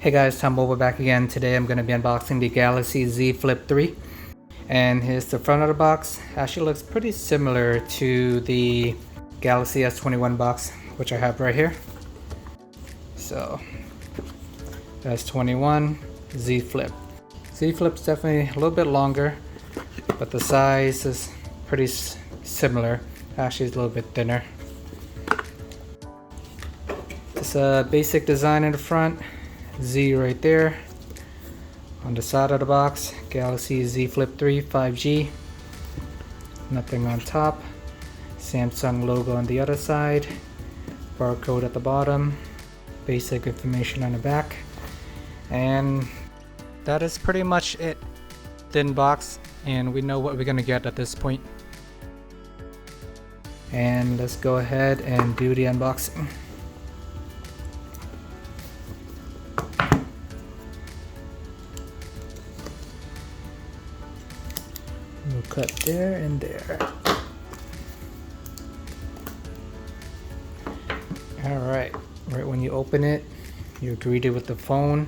Hey guys, Tom Over back again. Today I'm going to be unboxing the Galaxy Z Flip 3. And here's the front of the box. Actually looks pretty similar to the Galaxy S21 box, which I have right here. So, S21, Z Flip. Z Flip's definitely a little bit longer, but the size is pretty similar. Actually it's a little bit thinner. It's a basic design in the front. Z right there. On the side of the box, Galaxy Z Flip 3 5G. Nothing on top. Samsung logo on the other side. Barcode at the bottom. Basic information on the back. And that is pretty much it. Thin box, and we know what we're gonna get at this point. And let's go ahead and do the unboxing. We'll cut there and there. Alright, right when you open it, you're greeted with the phone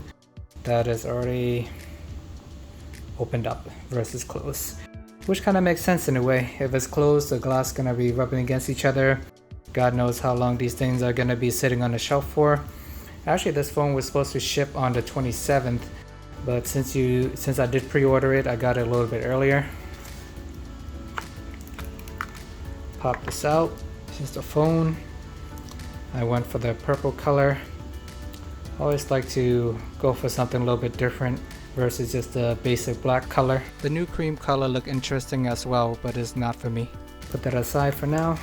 that is already opened up versus closed. Which kind of makes sense in a way. If it's closed, the glass is going to be rubbing against each other. God knows how long these things are going to be sitting on the shelf for. Actually, this phone was supposed to ship on the 27th, but since I did pre-order it, I got it a little bit earlier. Pop this out. This is the phone. I went for the purple color. Always like to go for something a little bit different versus just the basic black color. The new cream color look interesting as well, but it's not for me. Put that aside for now.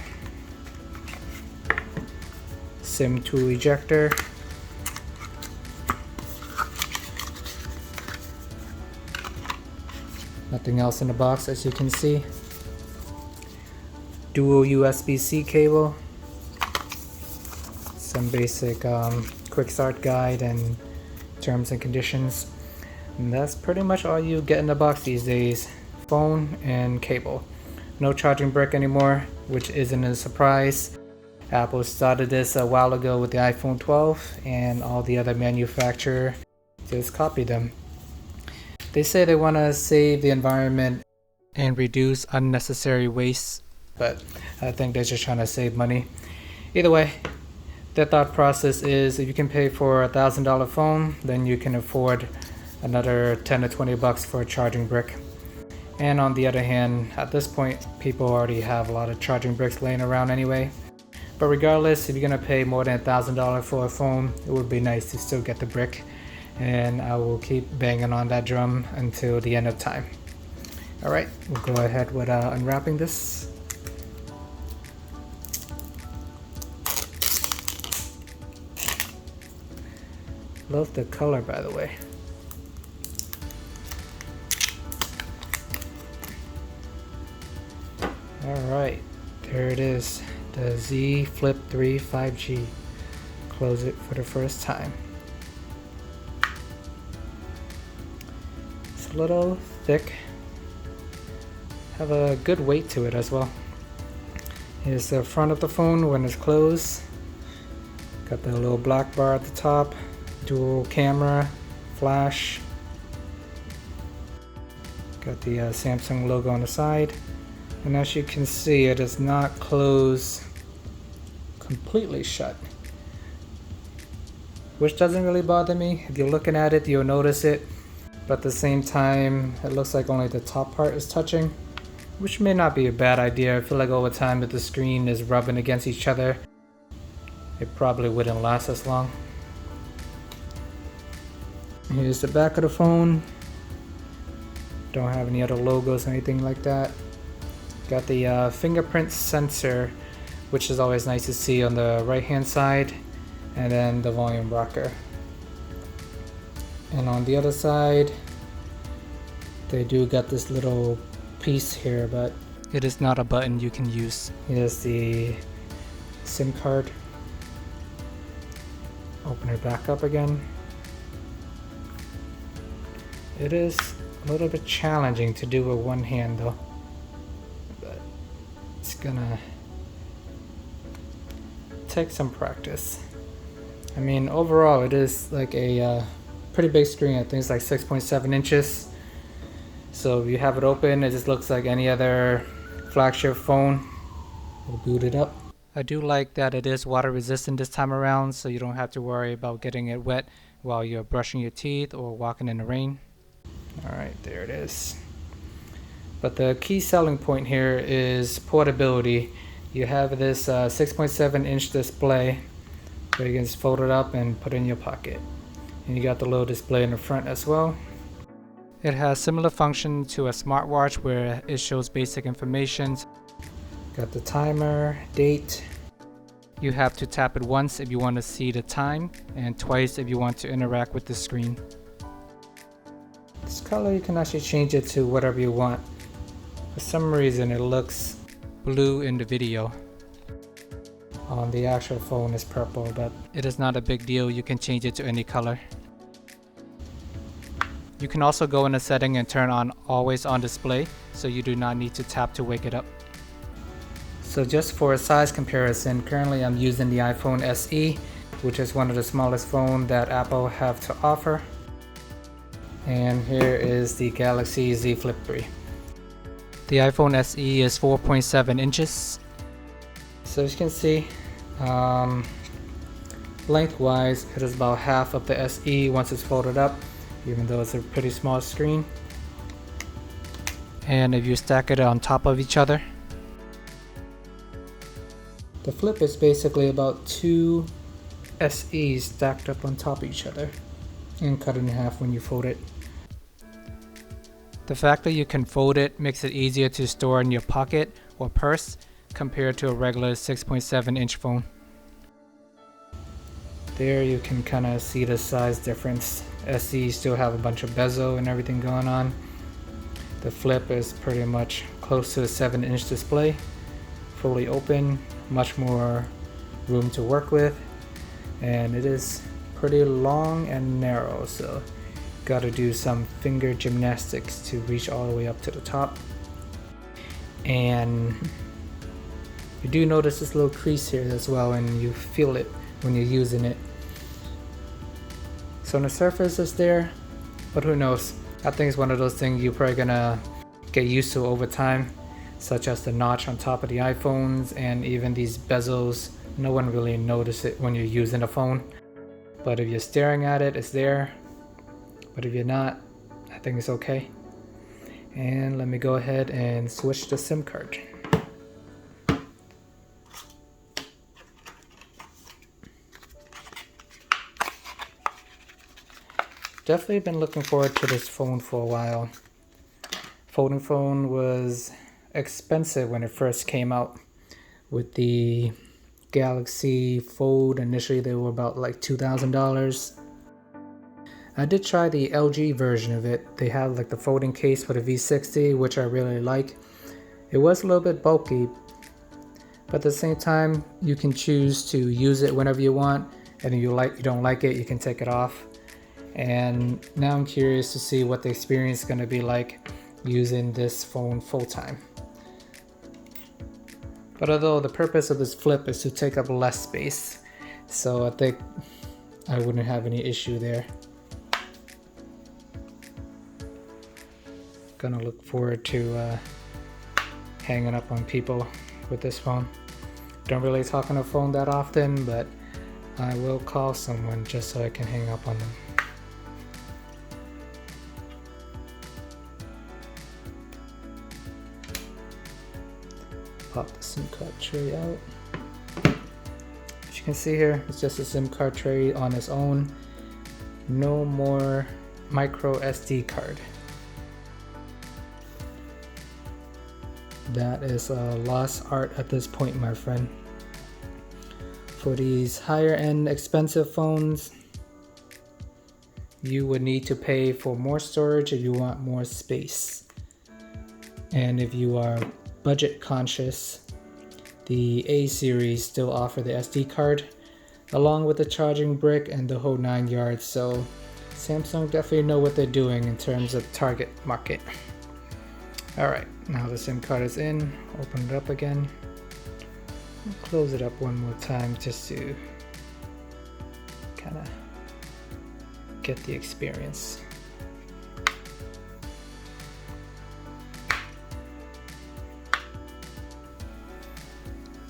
SIM tool ejector. Nothing else in the box, as you can see. Dual USB-C cable, some basic quick start guide and terms and conditions, and that's pretty much all you get in the box these days. Phone and cable. No charging brick anymore, which isn't a surprise. Apple started this a while ago with the iPhone 12, and all the other manufacturers just copied them. They say they want to save the environment and reduce unnecessary waste, but I think they're just trying to save money. Either way, their thought process is if you can pay for a $1,000 phone, then you can afford another 10 to 20 bucks for a charging brick. And on the other hand, at this point, people already have a lot of charging bricks laying around anyway. But regardless, if you're gonna pay more than $1,000 for a phone, it would be nice to still get the brick. And I will keep banging on that drum until the end of time. Alright, we'll go ahead with unwrapping this. Love the color, by the way. Alright, there it is. The Z Flip 3 5G. Close it for the first time. It's a little thick. Have a good weight to it as well. Here's the front of the phone when it's closed. Got the little black bar at the top. Dual camera, flash. Got the Samsung logo on the side. And as you can see, it is not closed completely shut, which doesn't really bother me. If you're looking at it, you'll notice it, but at the same time, it looks like only the top part is touching, which may not be a bad idea. I feel like over time, if the screen is rubbing against each other, it probably wouldn't last as long. Here's the back of the phone. Don't have any other logos or anything like that. Got the fingerprint sensor, which is always nice to see on the right hand side, and then the volume rocker. And on the other side, they do got this little piece here, but it is not a button you can use. Here's the SIM card. Open it back up again. It is a little bit challenging to do with one hand though, but it's gonna take some practice. I mean, overall it is like a pretty big screen. I think it's like 6.7 inches. So if you have it open, it just looks like any other flagship phone. We'll boot it up. I do like that it is water resistant this time around, so you don't have to worry about getting it wet while you're brushing your teeth or walking in the rain. Alright, there it is. But the key selling point here is portability. You have this 6.7 inch display where you can just fold it up and put it in your pocket. And you got the little display in the front as well. It has similar function to a smartwatch where it shows basic information. Got the timer, date. You have to tap it once if you want to see the time and twice if you want to interact with the screen. This color, you can actually change it to whatever you want. For some reason it looks blue in the video. On the actual phone is purple, but it is not a big deal. You can change it to any color. You can also go in a setting and turn on always on display, so you do not need to tap to wake it up. So just for a size comparison, currently I'm using the iPhone SE, which is one of the smallest phones that Apple have to offer. And here is the Galaxy Z Flip 3. The iPhone SE is 4.7 inches. So as you can see, lengthwise it is about half of the SE once it's folded up, even though it's a pretty small screen. And if you stack it on top of each other, the Flip is basically about two SEs stacked up on top of each other and cut in half when you fold it. The fact that you can fold it makes it easier to store in your pocket or purse compared to a regular 6.7 inch phone. There you can kind of see the size difference. SE still have a bunch of bezel and everything going on. The Flip is pretty much close to a 7-inch display, fully open, much more room to work with, and it is pretty long and narrow, so got to do some finger gymnastics to reach all the way up to the top. And you do notice this little crease here as well, and you feel it when you're using it. So on the surface is there, but who knows? I think it's one of those things you're probably gonna get used to over time, such as the notch on top of the iPhones and even these bezels. No one really notices it when you're using a phone, but if you're staring at it, it's there. But if you're not, I think it's okay. And let me go ahead and switch the SIM card. Definitely been looking forward to this phone for a while. Folding phone was expensive when it first came out. With the Galaxy Fold, initially they were about like $2,000. I did try the LG version of it. They had like the folding case for the V60, which I really like. It was a little bit bulky, but at the same time, you can choose to use it whenever you want, and if you don't like it, you can take it off. And now I'm curious to see what the experience is going to be like using this phone full time. But although the purpose of this Flip is to take up less space, so I think I wouldn't have any issue there. Gonna look forward to hanging up on people with this phone. Don't really talk on the phone that often, but I will call someone just so I can hang up on them. Pop the SIM card tray out. As you can see here, it's just a SIM card tray on its own. No more micro SD card. That is a lost art at this point, my friend. For these higher end expensive phones, you would need to pay for more storage if you want more space. And if you are budget conscious, the A series still offer the SD card along with the charging brick and the whole 9 yards. So Samsung definitely know what they're doing in terms of target market. Alright, now the SIM card is in. Open it up again. Close it up one more time just to kind of get the experience.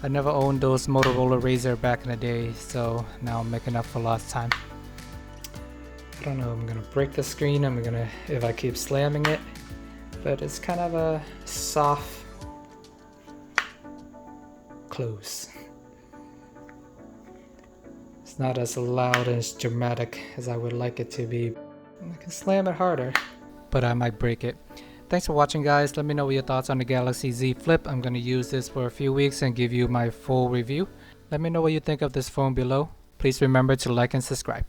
I never owned those Motorola Razr back in the day, so now I'm making up for lost time. I don't know, I'm gonna break the screen, if I keep slamming it, but it's kind of a soft close. It's not as loud and as dramatic as I would like it to be. I can slam it harder, but I might break it. Thanks for watching, guys. Let me know what your thoughts on the Galaxy Z Flip. I'm going to use this for a few weeks and give you my full review. Let me know what you think of this phone below. Please remember to like and subscribe.